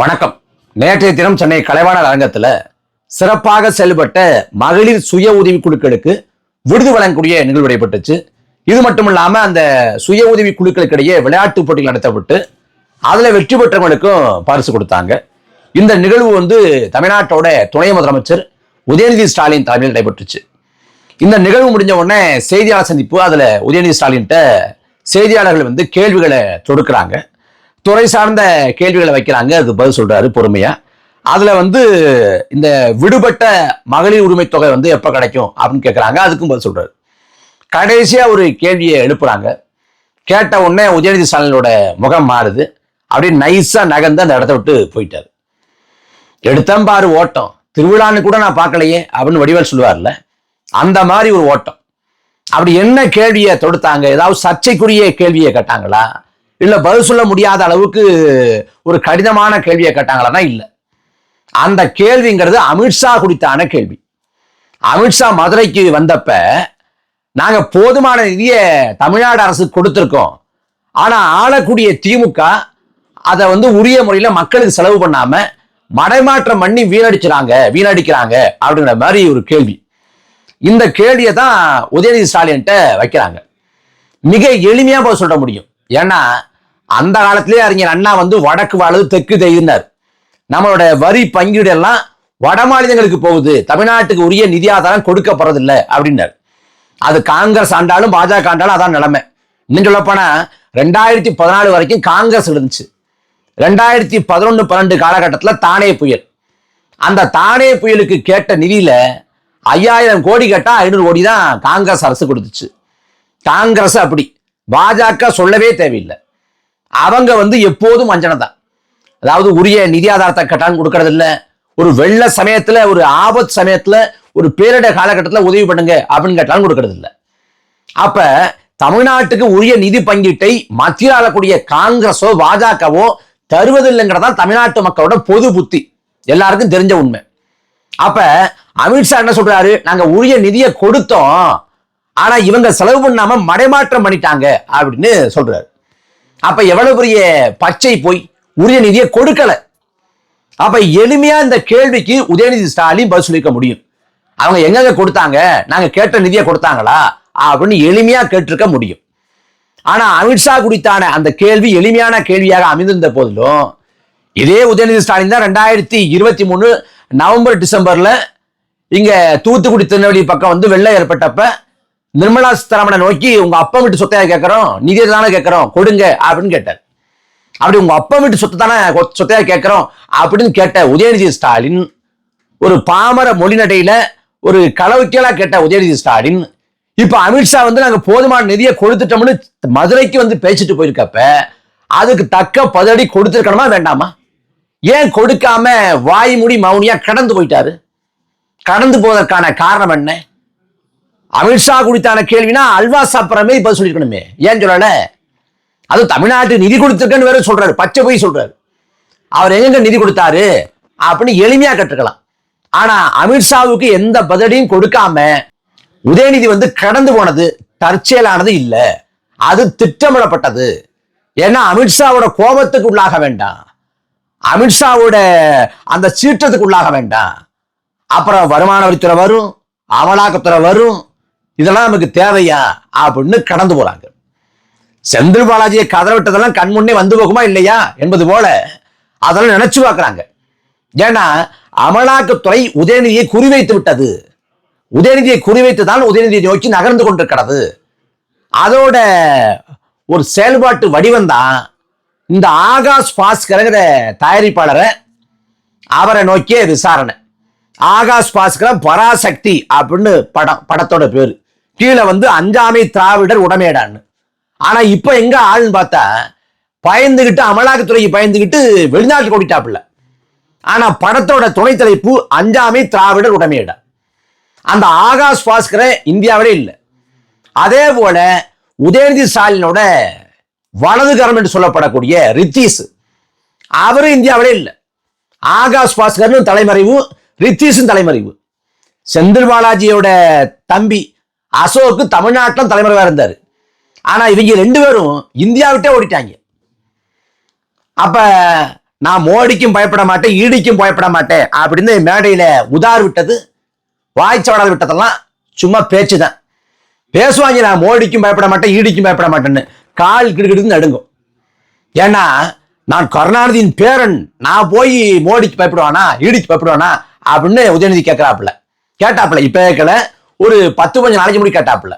வணக்கம். நேற்றைய தினம் சென்னை கலைவாணர் அரங்கத்தில் சிறப்பாக செயல்பட்ட மகளிர் சுய உதவி குழுக்களுக்கு விருது வழங்கக்கூடிய நிகழ்வு நடைபெற்றுச்சு. இது மட்டும் இல்லாம அந்த சுய உதவி குழுக்களுக்கிடையே விளையாட்டு போட்டிகள் நடத்தப்பட்டு அதுல வெற்றி பெற்றவங்களுக்கும் பரிசு கொடுத்தாங்க. இந்த நிகழ்வு தமிழ்நாட்டோட துணை முதலமைச்சர் உதயநிதி ஸ்டாலின் தலைமையில் நடைபெற்றுச்சு. இந்த நிகழ்வு முடிஞ்ச உடனே செய்தியாளர் சந்திப்பு. அதுல உதயநிதி ஸ்டாலின்ட்ட செய்தியாளர்கள் கேள்விகளை தொடுக்கிறாங்க. துறை சார்ந்த கேள்விகளை வைக்கிறாங்க. அது பதில் சொல்றாரு பொறுமையா. அதுல இந்த விடுபட்ட மகளிர் உரிமை தொகை எப்ப கிடைக்கும் அப்படின்னு கேட்கறாங்க. அதுக்கும் பதில் சொல்றாரு. கடைசியா ஒரு கேள்வியை எழுப்புறாங்க. கேட்ட உடனே உதயநிதி ஸ்டாலினோட முகம் மாறுது. அப்படியே நைஸா நகர்ந்து அந்த இடத்த விட்டு போயிட்டாரு. எடுத்தம் பாரு ஓட்டம், திருவிழான்னு கூட நான் பார்க்கலையே அப்படின்னு வடிவேல் சொல்லுவார்ல, அந்த மாதிரி ஒரு ஓட்டம். அப்படி என்ன கேள்வியை தொடுத்தாங்க? ஏதாவது சர்ச்சைக்குரிய கேள்வியை கேட்டாங்களா, இல்ல பதில் சொல்ல முடியாத அளவுக்கு ஒரு கடினமான கேள்வியை கேட்டாங்களா? இல்ல. அந்த கேள்விங்கிறது அமித்ஷா குறித்தான கேள்வி. அமித்ஷா மதுரைக்கு வந்தப்ப நாங்க போதுமான நிதியை தமிழ்நாடு அரசு கொடுத்திருக்கோம், ஆனா ஆளக்கூடிய திமுக அதை உரிய முறையில மக்களுக்கு செலவு பண்ணாம மடைமாற்றம் பண்ணி வீணடிக்கிறாங்க அப்படிங்கிற மாதிரி ஒரு கேள்வி. இந்த கேள்வியை தான் உதயநிதி ஸ்டாலின் வைக்கிறாங்க. மிக எளிமையா போய் சொல்ல முடியும். ஏன்னா அந்த காலத்திலேயே அறிஞர் அண்ணா வடக்கு வாழுது தெற்கு தெரிந்தார். நம்மளோட வரி பங்கீடு எல்லாம் வட மாநிலங்களுக்கு போகுது, தமிழ்நாட்டுக்கு உரிய நிதி ஆதாரம் கொடுக்கப்படுறதில்லை அப்படின்னாரு. அது காங்கிரஸ் ஆண்டாலும் பாஜக ஆண்டாலும் அதான் நிலைமை. இன்னும் சொல்லப்போனா 2014 வரைக்கும் காங்கிரஸ் இருந்துச்சு. 2011-12 காலகட்டத்தில் தானே புயல். அந்த தானே புயலுக்கு கேட்ட நிதியில 5000 கோடி கேட்டா 500 கோடி தான் காங்கிரஸ் அரசு கொடுத்துச்சு. காங்கிரஸ் அப்படி, பாஜக சொல்லவே தேவையில்லை. அவங்க எப்போதும் வஞ்சனை தான். அதாவது உரிய நிதி ஆதாரத்தை கட்டான் கொடுக்கறது இல்லை. ஒரு வெள்ள சமயத்துல, ஒரு ஆபத்து சமயத்துல, ஒரு பேரிட காலகட்டத்தில் உதவி பண்ணுங்க அப்படின்னு கேட்டாலும் கொடுக்கறது இல்லை. அப்ப தமிழ்நாட்டுக்கு உரிய நிதி பங்கீட்டை மத்தியில் ஆளக்கூடிய காங்கிரஸோ பாஜகவோ தருவதில்லைங்கிறதான் தமிழ்நாட்டு மக்களோட பொது புத்தி, எல்லாருக்கும் தெரிஞ்ச உண்மை. அப்ப அமித்ஷா என்ன சொல்றாரு? நாங்க உரிய நிதியை கொடுத்தோம், ஆனா இவங்க செலவு பண்ணாம மடைமாற்றம் பண்ணிட்டாங்க அப்படின்னு சொல்றாரு. அப்ப எவ்வளவு பெரிய பச்சை போய் உரிய நிதியை கொடுக்கல. அப்ப எளிமையா இந்த கேள்விக்கு உதயநிதி ஸ்டாலின் பதில் சொல்லிக்க முடியும். அவங்க எங்க கொடுத்தாங்க, நாங்க கேட்ட நிதியை கொடுத்தாங்களா அப்படின்னு எளிமையா கேட்டிருக்க முடியும். ஆனா அமித்ஷா குறித்தான அந்த கேள்வி எளிமையான கேள்வியாக அமைந்திருந்த போதிலும் இதே உதயநிதி ஸ்டாலின் தான் 2023 நவம்பர் டிசம்பர்ல இங்க தூத்துக்குடி திருநெல்வேலி பக்கம் வெள்ளம் ஏற்பட்டப்ப நிர்மலா சீதாராமனை நோக்கி உங்க அப்பா வீட்டு சொத்தையா கேட்கிறோம், நிதியை தானே கேட்கிறோம், கொடுங்க அப்படின்னு கேட்டார். அப்படி உங்க அப்பா வீட்டு சொத்தை தானே சொத்தையா கேட்கிறோம் அப்படின்னு கேட்ட உதயநிதி ஸ்டாலின், ஒரு பாமர மொழி நடையில ஒரு களவுக்கேலா கேட்ட உதயநிதி ஸ்டாலின் இப்ப அமித்ஷா நாங்க போதுமான நிதியை கொடுத்துட்டோம்னு மதுரைக்கு பேசிட்டு போயிருக்கப்ப அதுக்கு தக்க பதிலடி கொடுத்திருக்கணுமா வேண்டாமா? ஏன் கொடுக்காம வாய் மூடி மௌனியா கடந்து போயிட்டாரு? கடந்து போவதற்கான காரணம் என்ன? அமித்ஷா குறித்தான கேள்வினா அல்வா சாப்பிட்றமே பதில் சொல்லிருக்கணுமே, ஏன் சொல்லல? அது தமிழ்நாட்டு நிதி கொடுத்திருக்கேன்னு வேற சொல்றாரு, பச்சை போய் சொல்றாரு. அவர் எங்க நிதி கொடுத்தாரு அப்படின்னு எளிமையா கேட்டுக்கலாம். ஆனா அமித்ஷாவுக்கு எந்த பதிலையும் கொடுக்காம உதயநிதி கடந்து போனது தற்செயலானது இல்ல, அது திட்டமிடப்பட்டது. ஏன்னா அமித்ஷாவோட கோபத்துக்கு உள்ளாக வேண்டாம், அமித்ஷாவோட அந்த சீற்றத்துக்கு உள்ளாக வேண்டாம். அப்புறம் வருமான வரித்துறை வரும், அமலாக்கத்துறை வரும், இதெல்லாம் நமக்கு தேவையா அப்படின்னு கடந்து போறாங்க. செந்தில் பாலாஜியை கதற விட்டதெல்லாம் கண் முன்னே போகுமா இல்லையா என்பது போல அதெல்லாம் நினைச்சு பார்க்கிறாங்க. ஏன்னா அமலாக்கத்துறை உதயநிதியை குறிவைத்து விட்டது. உதயநிதியை குறிவைத்துதான் உதயநிதியை நோக்கி நகர்ந்து கொண்டிருக்கிறது. அதோட ஒரு செயல்பாட்டு வடிவம் தான் இந்த ஆகாஷ் பாஸ்கர்ங்கிற தயாரிப்பாளரை, அவரை நோக்கிய விசாரணை. ஆகாஷ் பாஸ்கர் பராசக்தி அப்படின்னு படத்தோட பேரு. கீழே அஞ்சாமை திராவிடர் உடமையடான்னு. ஆனா இப்ப எங்க ஆளுன்னு பார்த்தா பயந்துகிட்டு, அமலாக்கத்துறைக்கு பயந்துகிட்டு வெளிநாட்டுக்கு ஓடிட்டாப்புல. ஆனா படத்தோட துணை தலைப்பு அஞ்சாமை திராவிடர் உடமையடா. அந்த ஆகாஷ் பாஸ்கரை இந்தியாவிலே இல்லை. அதே போல உதயநிதி ஸ்டாலினோட வலதுகரம் என்று சொல்லப்படக்கூடிய ரித்தீஷ், அவரும் இந்தியாவிலே இல்லை. ஆகாஷ் பாஸ்கர் தலைமறைவு, ரித்தீஷும் தலைமறைவு. செந்தில் பாலாஜியோட தம்பி அசோக்கு தமிழ்நாட்டிலும் தலைமறைவா இருந்தாரு. ஆனா இவங்க 2 பேரும் இந்தியா விட்டே ஓடிட்டாங்க. அப்ப நான் மோடிக்கும் பயப்பட மாட்டேன், ஈடிக்கும் பயப்பட மாட்டேன் அப்படின்னு மேடையில உதார் விட்டது, வாய்ச்சவடால் விட்டதெல்லாம் சும்மா பேச்சு தான். பேசுவாங்க, நான் மோடிக்கும் பயப்பட மாட்டேன், ஈடிக்கும் பயப்பட மாட்டேன்னு. கால் கிடுக்கிட்டு நடுங்கும். ஏன்னா நான் கருணாநிதியின் பேரன், நான் போய் மோடிக்கு பயப்படுவானா ஈடிக்கு பயப்படுவானா அப்படின்னு உதயநிதி கேட்கிறாப்புல. இப்ப கேட்கல, ஒரு 10-15 நாளைக்கு முன்னாடி கேட்டாப்புல.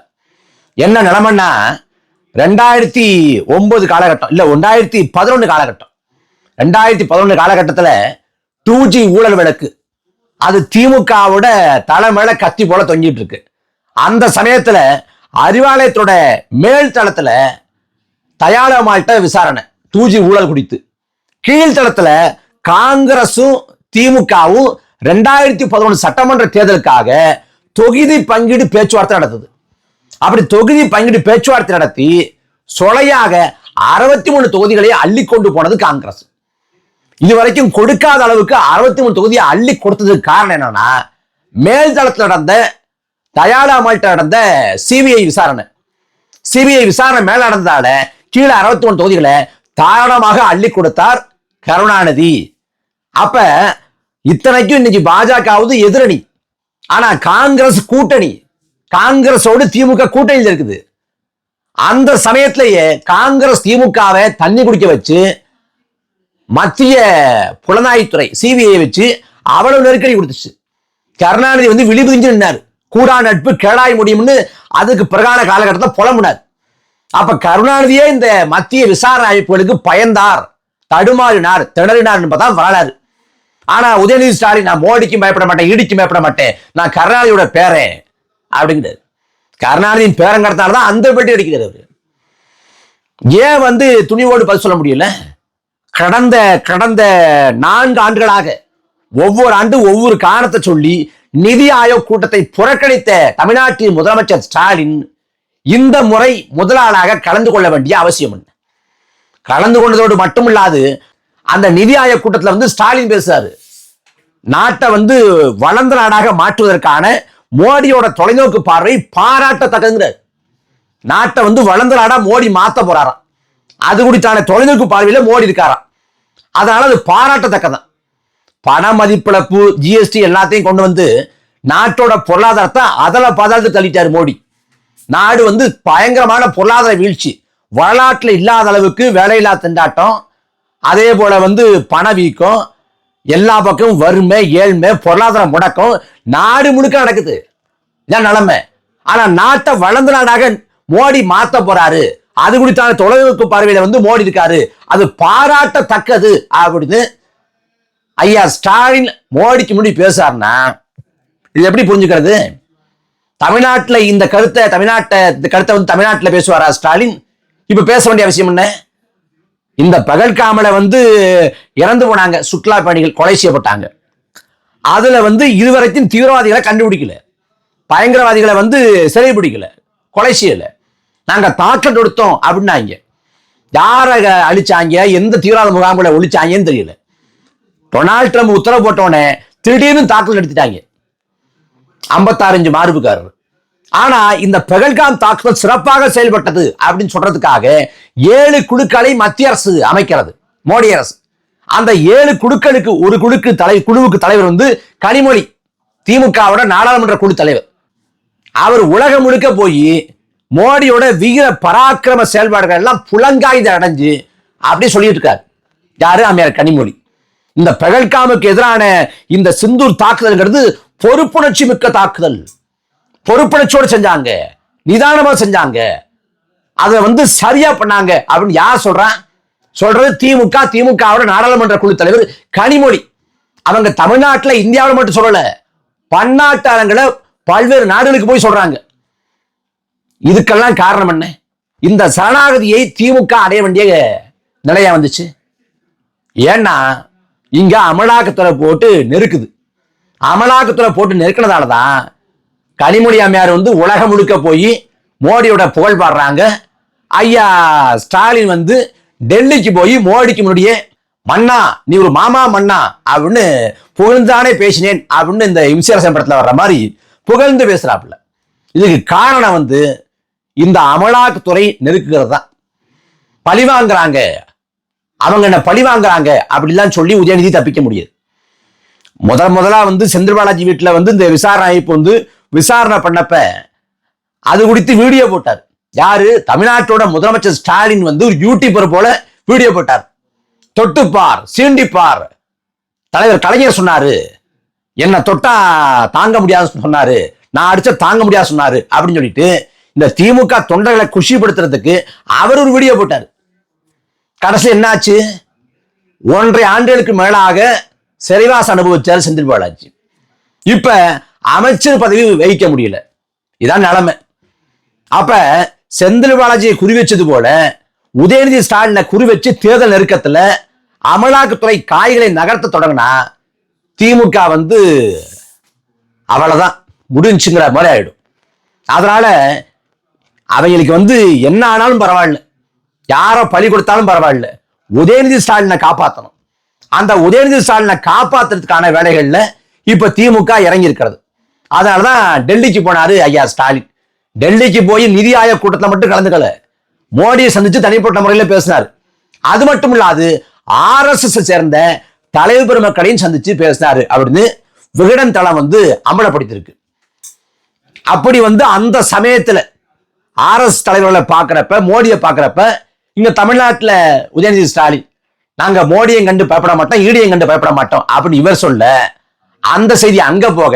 என்ன நிலைமைன்னா 2009 காலகட்டம் இல்ல 2011 காலகட்டம். 2011 காலகட்டத்தில் 2G ஊழல் விளக்கு அது திமுகவோட தலைமையில கத்தி போல தொங்கிட்டு இருக்கு. அந்த சமயத்துல அறிவாலயத்தோட மேல் தளத்துல தயாளமால்ட்ட விசாரணை 2G ஊழல் குறித்து. கீழ்த்தளத்துல காங்கிரசும் திமுகவும் 2011 சட்டமன்ற தேர்தலுக்காக தொகுதி பங்கீடு பேச்சுவார்த்தை நடந்தது. அப்படி தொகுதி பங்கீடு பேச்சுவார்த்தை நடத்தி சொலையாக 63 தொகுதிகளை அள்ளி கொண்டு போனது காங்கிரஸ். இதுவரைக்கும் கொடுக்காத அளவுக்கு 63 தொகுதியை அள்ளி கொடுத்ததுக்கு காரணம் என்னன்னா, மேல் தளத்தில் நடந்த தயாளாமல்ட்ட நடந்த சிபிஐ விசாரணை. சிபிஐ விசாரணை மேல நடந்ததால கீழே 61 தொகுதிகளை தாராளமாக அள்ளி கொடுத்தார் கருணாநிதி. அப்ப இத்தனைக்கும் இன்னைக்கு பாஜகவது எதிரணி, ஆனா காங்கிரஸ் கூட்டணி, காங்கிரஸோடு திமுக கூட்டணியில் இருக்குது. அந்த சமயத்திலேயே காங்கிரஸ் திமுகவை தண்ணி குடிக்க வச்சு மத்திய புலனாய்வுத்துறை சிபிஐ வச்சு அவ்வளவு நெருக்கடி கொடுத்துச்சு. கருணாநிதி விழிபுதிஞ்சு நின்னாரு. கூடா நட்பு கேளாய் முடியும்னு அதுக்கு பிறகான காலகட்டத்தில் புலம்புனார். அப்ப கருணாநிதியே இந்த மத்திய விசாரணை அமைப்புகளுக்கு பயந்தார், தடுமாறினார், திணறினார் என்பதான் வரலாறு. ஆனா உதயநிதி ஸ்டாலின், நான் மோடிக்கும் பயப்பட மாட்டேன், ஈடிக்கும் பயப்பட மாட்டேன், நான் கருணாநிதியோட பேரன் அப்படிங்கிறார். கருணாநிதியின் பேரங்கிறதுனாலதான் அந்த பெட்டி அடிக்கிறார் அவரு. ஏன் துணிவோடு பதில் சொல்ல முடியல? கடந்த 4 ஆண்டுகளாக ஒவ்வொரு ஆண்டு ஒவ்வொரு காரணத்தை சொல்லி நிதி ஆயோக் கூட்டத்தை புறக்கணித்த தமிழ்நாட்டின் முதலமைச்சர் ஸ்டாலின் இந்த முறை முதலாளாக கலந்து கொள்ள வேண்டிய அவசியம் என்ன? கலந்து கொண்டதோடு மட்டுமில்லாது அந்த நிதி ஆயோக் கூட்டத்தில் ஸ்டாலின் பேசுறாரு, நாட்டை வளர்ந்த நாடாக மாற்றுவதற்கான மோடியோட தொலைநோக்கு பார்வை பாராட்டத்தக்கங்கிறார். நாட்டை வளர்ந்த நாடா மோடி மாத்த போறாராம். அது குறித்தான தொலைநோக்கு பார்வையில மோடி இருக்காராம். அதனால அது பாராட்டத்தக்கதான். பண மதிப்பிழப்பு, ஜிஎஸ்டி எல்லாத்தையும் கொண்டு நாட்டோட பொருளாதாரத்தை அதல பாதாளத்து தள்ளிட்டாரு மோடி. நாடு பயங்கரமான பொருளாதார வீழ்ச்சி, வரலாற்றில் இல்லாத அளவுக்கு வேலையில்லா திண்டாட்டம், அதே போல பணவீக்கம், எல்லா பக்கமும் வறுமை, ஏழ்மை, பொருளாதார முடக்கம் நாடு முழுக்க நடக்குது. இதான் நிலைமை. ஆனா நாட்டை வளர்ந்த நாடாக மோடி மாத்த போறாரு, அது குறித்தான தொலைநோக்கு பார்வையில மோடி இருக்காரு, அது பாராட்டத்தக்கது அப்படின்னு ஐயா ஸ்டாலின் மோடிக்கு முன்னாடி பேசாருன்னா இது எப்படி புரிஞ்சுக்கிறது? தமிழ்நாட்டில் இந்த கருத்தை தமிழ்நாட்டில் பேசுவாரா ஸ்டாலின்? இப்ப பேச வேண்டிய அவசியம் என்ன? இந்த பகல்காமல இறந்து போனாங்க சுற்றுலா பயணிகள், கொலை செய்யப்பட்டாங்க. அதுல இதுவரைக்கும் தீவிரவாதிகளை கண்டுபிடிக்கல, பயங்கரவாதிகளை சிறை பிடிக்கல, கொலை செய்யல. நாங்க தாக்கல் கொடுத்தோம் அப்படின்னாங்க. யார அழிச்சாங்க, எந்த தீவிரவாத முகாம்களை ஒழிச்சாங்கன்னு தெரியல. டொனால்ட் ட்ரம்ப் உத்தரவு போட்டோன்னே திடீர்னு தாக்கல் எடுத்துட்டாங்க 56 மார்புக்காரர். ஆனா இந்த பெகல்காம் தாக்குதல் சிறப்பாக செயல்பட்டது அப்படின்னு சொல்றதுக்காக 7 குழுக்களை மத்திய அரசு அமைக்கிறது, மோடி அரசு. அந்த 7 குழுக்களுக்கு ஒரு குழுவுக்கு தலைவர் கனிமொழி, திமுகவோட நாடாளுமன்ற குழு தலைவர். அவர் உலகம் முழுக்க போய் மோடியோட வீர பராக்கிரம செயல்பாடுகள் எல்லாம் புலங்காய்ந்து அடைஞ்சு அப்படி சொல்லிட்டு இருக்காரு. யாரு? அம்மையார் கனிமொழி. இந்த பெகல்காமுக்கு எதிரான இந்த சிந்தூர் தாக்குதல்ங்கிறது பொறுப்புணர்ச்சி மிக்க தாக்குதல், பொறுப்புணர்ச்சியோடு செஞ்சாங்க, நிதானமா செஞ்சாங்க, அதை சரியா பண்ணாங்க அப்படின்னு யார் சொல்றான்? சொல்றது திமுகவோட நாடாளுமன்ற குழு தலைவர் கனிமொழி. அவங்க தமிழ்நாட்டில் இந்தியாவில் மட்டும் சொல்லல, பன்னாட்டு அரங்களை பல்வேறு நாடுகளுக்கு போய் சொல்றாங்க. இதுக்கெல்லாம் காரணம் என்ன? இந்த சரணாகதியை திமுக அடைய வேண்டிய நிலையா வந்துச்சு. ஏன்னா இங்க அமலாக்கத்துறை போட்டு நெருக்குது. அமலாக்கத்துறை போட்டு நெருக்கினதாலதான் கனிமொழி அம்மையார் உலகம் முழுக்க போய் மோடியோட புகழ் பாடுறாங்க. ஐயா ஸ்டாலின் டெல்லிக்கு போய் மோடிக்கு முன்னாடியே மன்னா நீ ஒரு மாமா மன்னா அப்படின்னு புகழ்ந்தானே பேசினேன் அப்படின்னு இந்த இம்சேரசன் படத்துல வர்ற மாதிரி புகழ்ந்து பேசுறாப்புல. இதுக்கு காரணம் இந்த அமலாக்கத்துறை நெருக்குகிறது தான். பழிவாங்கிறாங்க, அவங்க என்ன பழி வாங்குறாங்க அப்படிலாம் சொல்லி உதயநிதி தப்பிக்க முடியாது. முதலா செந்தில் பாலாஜி வீட்டுல இந்த விசாரணை அமைப்பு விசாரணை பண்ணப்ப அது குறித்து வீடியோ போட்டார். யாரு? தமிழ்நாட்டோட முதலமைச்சர் ஸ்டாலின் ஒரு யூடியூபர் போல வீடியோ போட்டார். தொட்டுப்பார், சீண்டிப்பார். தலைவர் கலைஞர் சொன்னாரு, என்ன தொட்டா தாங்க முடியாது சொன்னாரு, நான் அடிச்ச தாங்க முடியாது சொன்னாரு அப்படின்னு சொல்லிட்டு இந்த திமுக தொண்டர்களை குஷிப்படுத்துறதுக்கு அவர் ஒரு வீடியோ போட்டார். கடைசி என்னாச்சு? 1.5 ஆண்டுகளுக்கு மேலாக சிறைவாசம் அனுபவிச்சார் செந்தில் பாலாஜி. இப்ப அமைச்சர் பதவி வகிக்க முடியல. இதான் நிலைமை. அப்ப செந்தில் பாலாஜியை குறி வச்சது போல உதயநிதி ஸ்டாலினை குறி வச்சு தேர்தல் நெருக்கத்துல அமலாக்கத்துறை காய்களை நகர்த்த தொடங்கினா திமுக அவ்வளவுதான் முடிஞ்சுங்கிற மாதிரி ஆயிடும். அதனால அவங்களுக்கு என்ன ஆனாலும் பரவாயில்ல, யாரோ பழி கொடுத்தாலும் பரவாயில்ல, உதயநிதி ஸ்டாலினை காப்பாற்றணும். அந்த உதயநிதி ஸ்டாலினை காப்பாத்துறதுக்கான வேலைகள்ல இப்ப திமுக இறங்கி இருக்கிறது. அதனாலதான் டெல்லிக்கு போனாரு ஐயா ஸ்டாலின். டெல்லிக்கு போய் நிதி ஆயோக் கூட்டத்தில் மட்டும் கலந்துக்கல, மோடியை சந்திச்சு தனிப்பட்ட முறையில் பேசினார். அது மட்டும் இல்லாது RSS சேர்ந்த தலைவர் பெருமக்களையும் சந்திச்சு பேசினாரு அப்படின்னு விகடன் தளம் அமலப்படுத்திருக்கு. அப்படி அந்த சமயத்துல RSS தலைவர்களை பார்க்கிறப்ப, மோடியை பார்க்கிறப்ப இங்க தமிழ்நாட்டில் உதயநிதி ஸ்டாலின் நாங்க மோடியை கண்டு பயப்பட மாட்டோம், ஈடியை கண்டு பயப்பட மாட்டோம் அப்படின்னு இவர் சொல்ல, அந்த செய்தி அங்க போக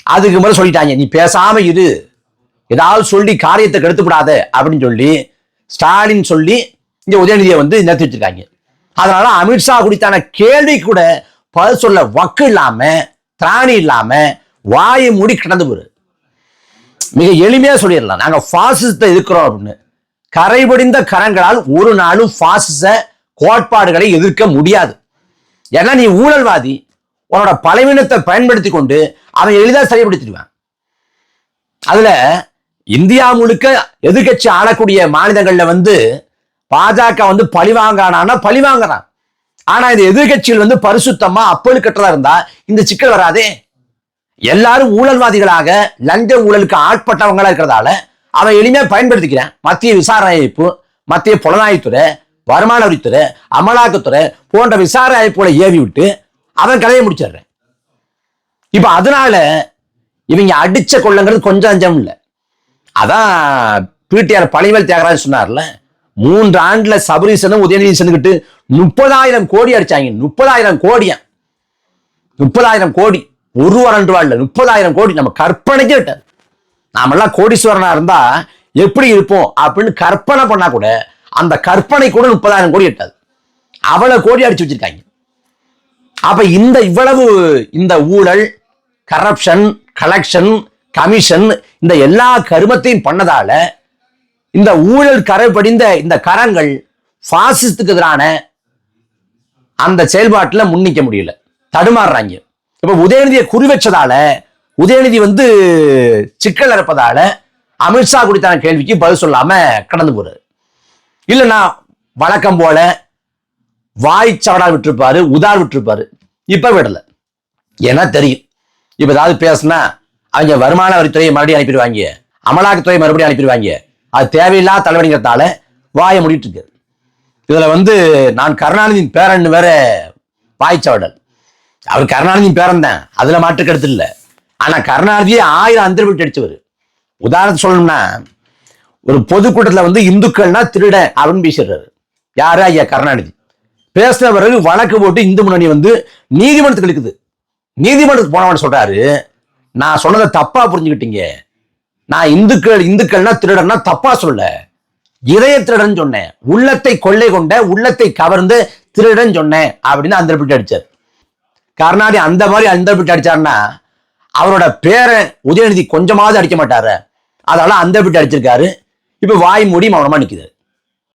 அதுக்கு முதல்ல சொல்லிட்டாங்க, நீ பேசாம இரு, ஏதாவது சொல்லி காரியத்தை கெடுத்துப்படாத அப்படின்னு சொல்லி ஸ்டாலின் சொல்லி இந்த உதயநிதியை நிறுத்தி வச்சிருக்காங்க. அதனால அமித்ஷா குறித்தான கேள்வி கூட பதில் சொல்ல வக்கு இல்லாம, திராணி இல்லாம வாயை மூடி கிடந்து போரு. மிக எளிமையா சொல்லிடலாம், நாங்க பாசிசத்தை எதிர்க்கிறோம் அப்படின்னு. கரைபடிந்த கரங்களால் ஒரு நாளும் பாசிச கோட்பாடுகளை எதிர்க்க முடியாது. ஏன்னா நீ ஊழல்வாதி, உன்னோட பலவீனத்தை பயன்படுத்தி கொண்டு அவன் எளிதாக சரிப்படுத்திடுவான். அதுல இந்தியா முழுக்க எதிர்கட்சி ஆளக்கூடிய மாநிலங்கள்ல பாஜக பழிவாங்கானா பழிவாங்கிறான். ஆனா இந்த எதிர்கட்சிகள் பரிசுத்தமா அப்பழுக்கற்றதா இருந்தா இந்த சிக்கல் வராதே. எல்லாரும் ஊழல்வாதிகளாக லஞ்ச ஊழலுக்கு ஆட்பட்டவங்களா இருக்கிறதால அவன் எளிமையா பயன்படுத்திக்கிறான். மத்திய விசாரணை அமைப்பு, மத்திய புலனாய்வுத்துறை, வருமான வரித்துறை, அமலாக்கத்துறை போன்ற விசாரணை அமைப்புகளை ஏவி விட்டு அவன் கதையை முடிச்சிடுறேன். இப்ப அதனால இவங்க அடிச்ச கொள்ளங்கிறது கொஞ்சம் அஞ்சம் இல்லை. அதான் பிடிஆர் பழிவேல் தியாகராஜன் சொன்னார்ல, 3 ஆண்டுல சபரீசனும் உதயநிதி சென்றுகிட்டு 30,000 கோடி அடிச்சாங்க. 30,000 கோடியா? 30,000 கோடி 1 ரூபா 2 ரூபா இல்ல, 30,000 கோடி. நம்ம கற்பனைக்கே விட்டார். நாமெல்லாம் கோடீஸ்வரனா இருந்தா எப்படி இருப்போம் அப்படின்னு கற்பனை பண்ணா கூட அந்த கற்பனை கூட 30,000 கோடி எட்டாது. அவ்வளவு கோடி அடிச்சு வச்சிருக்காங்க. அப்ப இவ்வளவு இந்த ஊழல், கரப்ஷன், கலெக்ஷன், கமிஷன், இந்த எல்லா கருமத்தையும் பண்ணதால இந்த ஊழல் கரை படிந்த இந்த கரங்கள் பாசிசத்துக்கு எதிரான அந்த செயல்பாட்டில் முன்னிக்க முடியல, தடுமாறுறாங்க. இப்ப உதயநிதியை குறி வச்சதால, உதயநிதி சிக்கல் இருப்பதால அமித்ஷா குறித்தான கேள்விக்கு பதில் சொல்லாம கடந்து போறாரு. இல்லைன்னா வழக்கம் போல வாய்ச்சவடா விட்டுருப்பாரு, உதார் விட்டுருப்பாரு. இப்ப விடல, ஏன்னா தெரியும் இப்ப ஏதாவது பேசினா அவங்க வருமான வரித்துறையை மறுபடியும் அனுப்பிடுவாங்க, அமலாக்கத்துறை மறுபடியும் அனுப்பிடுவாங்க. அது தேவையில்லாத தலைவலிங்கிறதால வாயை முடிட்டு இருக்கு. இதுல நான் கருணாநிதியின் பேரன் வேற வாய்ச்சவடல். அவர் கருணாநிதியின் பேரன் தான், அதுல மாற்று கருத்து இல்லை. ஆனா கருணாநிதியை 1000 அந்தர்விட்டு அடிச்சவர். உதாரணத்துக்கு சொல்லணும்னா, ஒரு பொதுக்கூட்டத்துல இந்துக்கள்னா திருட அப்படின்னு பேசிடுறாரு. யாரு? ஐயா கருணாநிதி. பேசின பிறகு வழக்கு போட்டு இந்து முன்னணி நீதிமன்றத்துக்கு இருக்குது. நீதிமன்றத்துக்கு போனவன் சொல்றாரு, நான் சொன்னதை தப்பா புரிஞ்சுக்கிட்டீங்க, நான் இந்துக்கள்னா திருடன்னா தப்பா சொல்ல, இதய திருடன் சொன்னேன், உள்ளத்தை கொள்ளை கொண்ட, உள்ளத்தை கவர்ந்து திருடன் சொன்னேன் அப்படின்னு அந்தர்பிட்டு அடிச்சார். கருணாநிதி அந்த மாதிரி அந்தர்பிட்டு அடிச்சாருன்னா அவரோட பேரை உதயநிதி கொஞ்சமாவது அடிக்க மாட்டாரு. அதனால அந்தர்பிட்டு அடிச்சிருக்காரு. இப்ப வாய் மூடி மௌனமா நிக்குது.